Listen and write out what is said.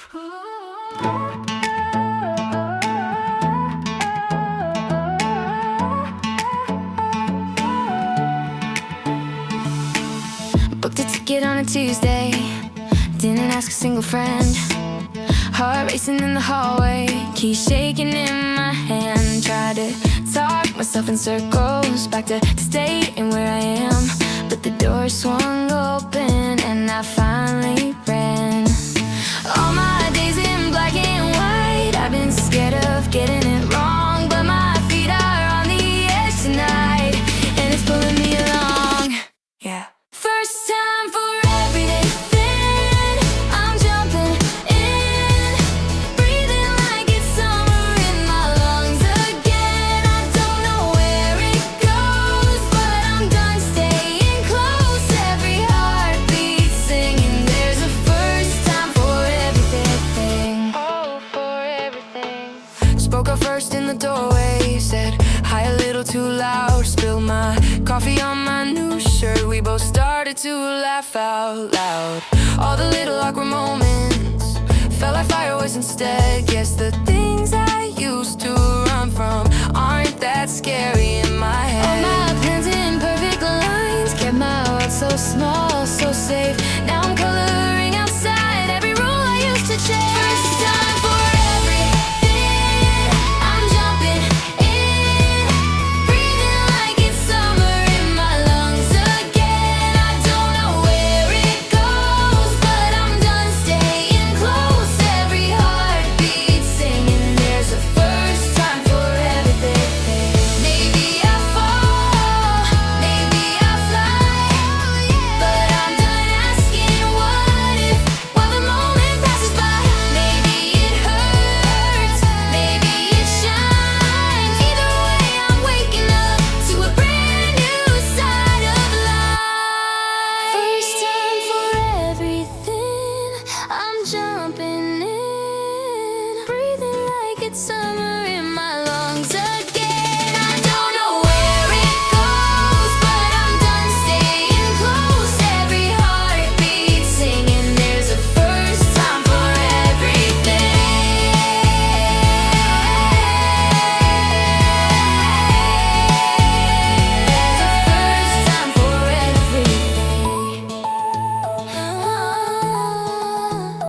Booked a ticket on a Tuesday, didn't ask a single friend. Heart racing in the hallway, keys shaking in my hand. Tried to talk myself in circles back to staying where I am, but the door swung open and I finally ran. All my days in black and white, I've been scared of getting it wrong, but my feet are on the edge tonight, and it's pulling me along. Yeah. First time for everything, I'm jumping in, breathing like it's summer in my lungs again. I don't know where it goes, but I'm done staying close. Every heartbeat singing, there's a first time for everything. Oh, for everything. Spoke up first in the doorway, said hi a little too loud, spilled my coffee on my new shirt. We both started to laugh out loud. All the little awkward moments felt like fireworks instead. Guess the things I used to run from aren't that scary in my head. All my plans in perfect lines kept my world so small, so safe. Now I'm coloring